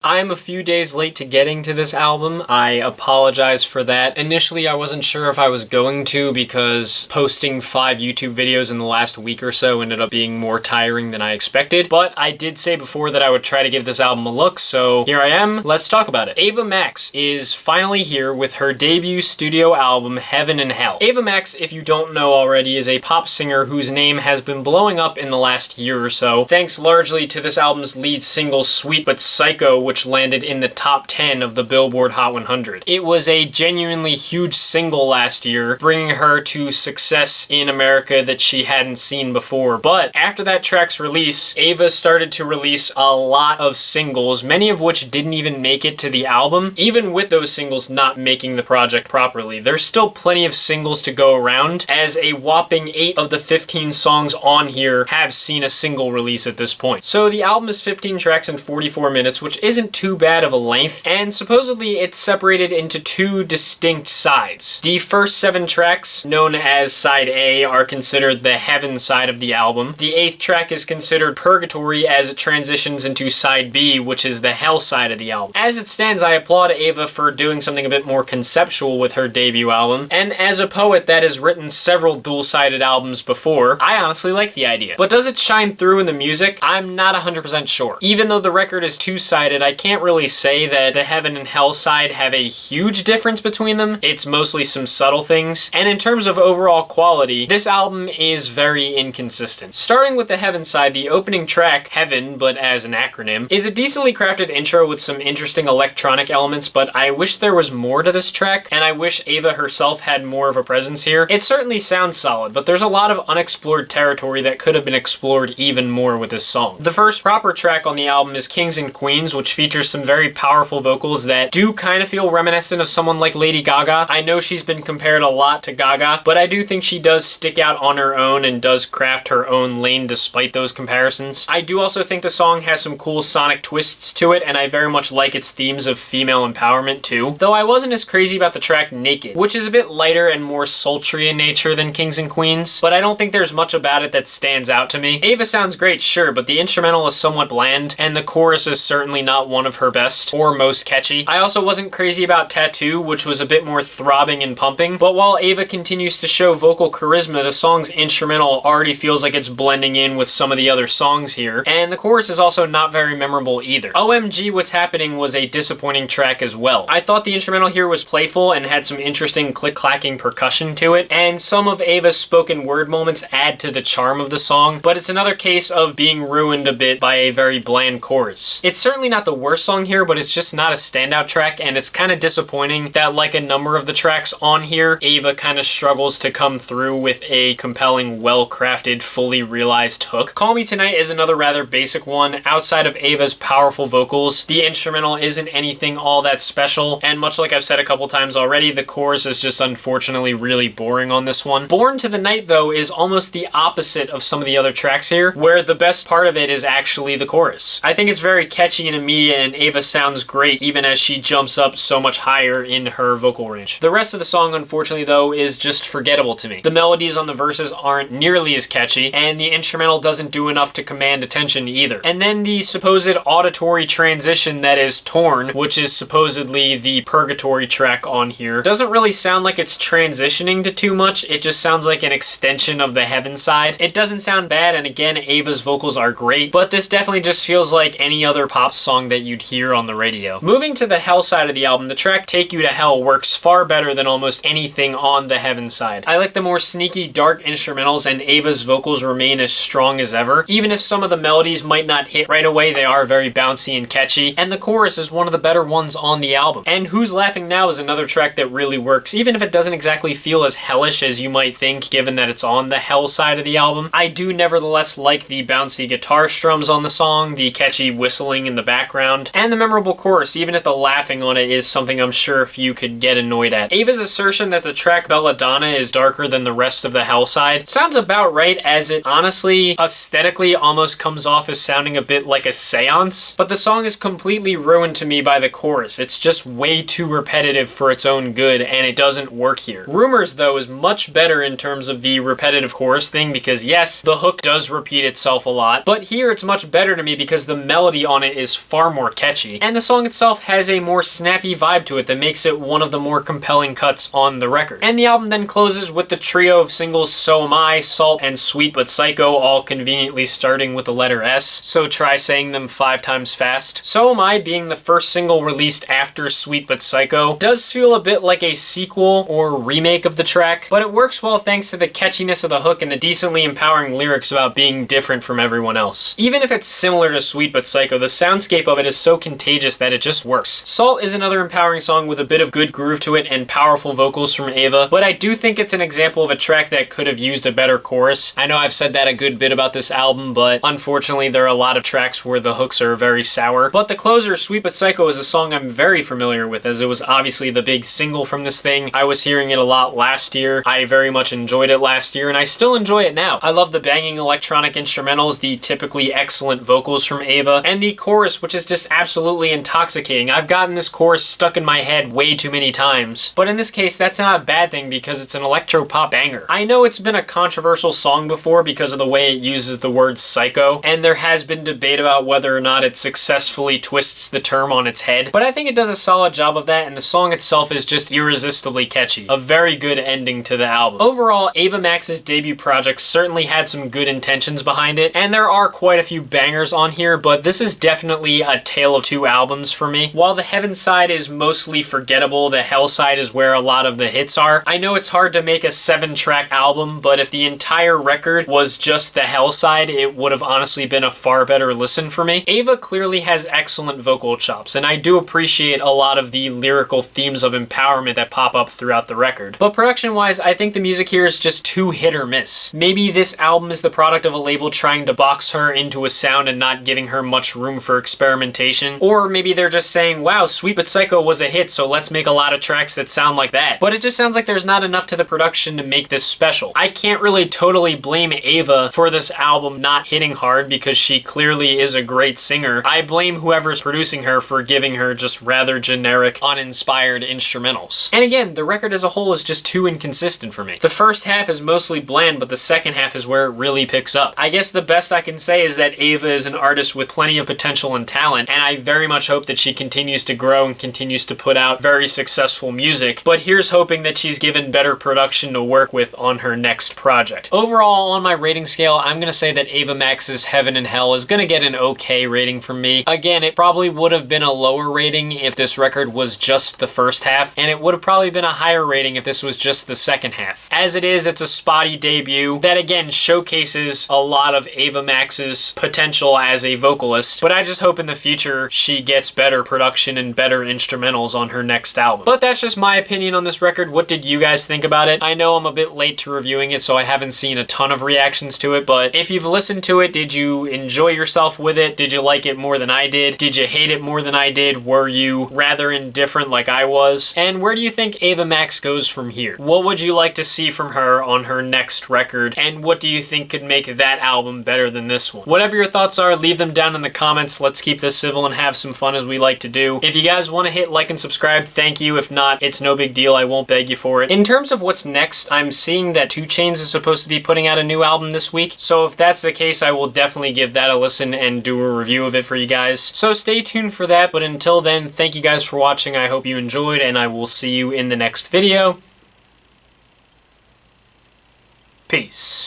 I'm a few days late to getting to this album. I apologize for that. Initially, I wasn't sure if I was going to because posting 5 YouTube videos in the last week or so ended up being more tiring than I expected, but I did say before that I would try to give this album a look, so here I am. Let's talk about it. Ava Max is finally here with her debut studio album, Heaven and Hell. Ava Max, if you don't know already, is a pop singer whose name has been blowing up in the last year or so, thanks largely to this album's lead single, Sweet But Psycho, which landed in the top 10 of the Billboard Hot 100. It was a genuinely huge single last year, bringing her to success in America that she hadn't seen before. But after that track's release, Ava started to release a lot of singles, many of which didn't even make it to the album. Even with those singles not making the project properly, there's still plenty of singles to go around, as a whopping 8 of the 15 songs on here have seen a single release at this point. So the album is 15 tracks and 44 minutes, which isn't too bad of a length, and supposedly it's separated into 2 distinct sides. The first 7 tracks, known as Side A, are considered the Heaven side of the album. The 8th track is considered Purgatory as it transitions into Side B, which is the Hell side of the album. As it stands, I applaud Ava for doing something a bit more conceptual with her debut album, and as a poet that has written several dual-sided albums before, I honestly like the idea. But does it shine through in the music? I'm not 100% sure. Even though the record is 2-sided, I can't really say that the Heaven and Hell side have a huge difference between them. It's mostly some subtle things, and in terms of overall quality, this album is very inconsistent. Starting with the Heaven side, the opening track, Heaven, but as an acronym, is a decently crafted intro with some interesting electronic elements, but I wish there was more to this track, and I wish Ava herself had more of a presence here. It certainly sounds solid, but there's a lot of unexplored territory that could have been explored even more with this song. The first proper track on the album is Kings and Queens, which features some very powerful vocals that do kind of feel reminiscent of someone like Lady Gaga. I know she's been compared a lot to Gaga, but I do think she does stick out on her own and does craft her own lane despite those comparisons. I do also think the song has some cool sonic twists to it, and I very much like its themes of female empowerment too. Though I wasn't as crazy about the track Naked, which is a bit lighter and more sultry in nature than Kings and Queens, but I don't think there's much about it that stands out to me. Ava sounds great, sure, but the instrumental is somewhat bland, and the chorus is certainly not one of her best or most catchy. I also wasn't crazy about Tattoo, which was a bit more throbbing and pumping, but while Ava continues to show vocal charisma, the song's instrumental already feels like it's blending in with some of the other songs here, and the chorus is also not very memorable either. OMG What's Happening was a disappointing track as well. I thought the instrumental here was playful and had some interesting click-clacking percussion to it, and some of Ava's spoken word moments add to the charm of the song, but it's another case of being ruined a bit by a very bland chorus. It's certainly not the worst song here, but it's just not a standout track, and it's kind of disappointing that, like a number of the tracks on here, Ava kind of struggles to come through with a compelling, well-crafted, fully realized hook. Call Me Tonight is another rather basic one. Outside of Ava's powerful vocals, the instrumental isn't anything all that special, and much like I've said a couple times already, the chorus is just unfortunately really boring on this one. Born to the Night, though, is almost the opposite of some of the other tracks here, where the best part of it is actually the chorus. I think it's very catchy and immediate, and Ava sounds great even as she jumps up so much higher in her vocal range. The rest of the song, unfortunately though, is just forgettable to me. The melodies on the verses aren't nearly as catchy, and the instrumental doesn't do enough to command attention either. And then the supposed auditory transition that is Torn, which is supposedly the Purgatory track on here, doesn't really sound like it's transitioning to too much. It just sounds like an extension of the Heaven side. It doesn't sound bad, and again, Ava's vocals are great, but this definitely just feels like any other pop song that you'd hear on the radio. Moving to the Hell side of the album, the track Take You to Hell works far better than almost anything on the Heaven side. I like the more sneaky, dark instrumentals, and Ava's vocals remain as strong as ever. Even if some of the melodies might not hit right away, they are very bouncy and catchy, and the chorus is one of the better ones on the album. And Who's Laughing Now is another track that really works, even if it doesn't exactly feel as hellish as you might think, given that it's on the Hell side of the album. I do nevertheless like the bouncy guitar strums on the song, the catchy whistling in the background, and the memorable chorus, even if the laughing on it is something I'm sure if you could get annoyed at. Ava's assertion that the track Belladonna is darker than the rest of the Hell side sounds about right, as it honestly, aesthetically, almost comes off as sounding a bit like a seance, but the song is completely ruined to me by the chorus. It's just way too repetitive for its own good, and it doesn't work here. Rumors, though, is much better in terms of the repetitive chorus thing, because yes, the hook does repeat itself a lot, but here it's much better to me because the melody on it is far far more catchy. And the song itself has a more snappy vibe to it that makes it one of the more compelling cuts on the record. And the album then closes with the trio of singles So Am I, Salt, and Sweet But Psycho, all conveniently starting with the letter S, so try saying them 5 times fast. So Am I, being the first single released after Sweet But Psycho, does feel a bit like a sequel or remake of the track, but it works well thanks to the catchiness of the hook and the decently empowering lyrics about being different from everyone else. Even if it's similar to Sweet But Psycho, the soundscape of it is so contagious that it just works. Salt is another empowering song with a bit of good groove to it and powerful vocals from Ava, but I do think it's an example of a track that could have used a better chorus. I know I've said that a good bit about this album, but unfortunately there are a lot of tracks where the hooks are very sour. But the closer, Sweet But Psycho, is a song I'm very familiar with, as it was obviously the big single from this thing. I was hearing it a lot last year. I very much enjoyed it last year, and I still enjoy it now. I love the banging electronic instrumentals, the typically excellent vocals from Ava, and the chorus, which is just absolutely intoxicating. I've gotten this chorus stuck in my head way too many times, but in this case that's not a bad thing because it's an electro-pop banger. I know it's been a controversial song before because of the way it uses the word psycho, and there has been debate about whether or not it successfully twists the term on its head, but I think it does a solid job of that, and the song itself is just irresistibly catchy. A very good ending to the album. Overall, Ava Max's debut project certainly had some good intentions behind it, and there are quite a few bangers on here, but this is definitely a tale of two albums for me. While the Heaven side is mostly forgettable, the Hell side is where a lot of the hits are. I know it's hard to make a 7-track album, but if the entire record was just the Hell side, it would have honestly been a far better listen for me. Ava clearly has excellent vocal chops, and I do appreciate a lot of the lyrical themes of empowerment that pop up throughout the record. But production-wise, I think the music here is just too hit or miss. Maybe this album is the product of a label trying to box her into a sound and not giving her much room for experimentation, or maybe they're just saying, wow, Sweet But Psycho was a hit, so let's make a lot of tracks that sound like that. But it just sounds like there's not enough to the production to make this special. I can't really totally blame Ava for this album not hitting hard because she clearly is a great singer. I blame whoever's producing her for giving her just rather generic, uninspired instrumentals. And again, the record as a whole is just too inconsistent for me. The first half is mostly bland, but the second half is where it really picks up. I guess the best I can say is that Ava is an artist with plenty of potential and talent, and I very much hope that she continues to grow and continues to put out very successful music, but here's hoping that she's given better production to work with on her next project. Overall, on my rating scale, I'm gonna say that Ava Max's Heaven and Hell is gonna get an okay rating from me. Again, it probably would have been a lower rating if this record was just the first half, and it would have probably been a higher rating if this was just the second half. As it is, it's a spotty debut that again showcases a lot of Ava Max's potential as a vocalist, but I just hope in the future she gets better production and better instrumentals on her next album. But that's just my opinion on this record. What did you guys think about it? I know I'm a bit late to reviewing it, so I haven't seen a ton of reactions to it, but if you've listened to it, did you enjoy yourself with it? Did you like it more than I did? Did you hate it more than I did? Were you rather indifferent like I was? And where do you think Ava Max goes from here? What would you like to see from her on her next record? And what do you think could make that album better than this one? Whatever your thoughts are, leave them down in the comments. Let's keep this civil and have some fun as we like to do. If you guys want to hit like and subscribe, thank you. If not, it's no big deal. I won't beg you for it. In terms of what's next, I'm seeing that 2 Chainz is supposed to be putting out a new album this week, so if that's the case, I will definitely give that a listen and do a review of it for you guys. So stay tuned for that, but until then, thank you guys for watching. I hope you enjoyed, and I will see you in the next video. Peace.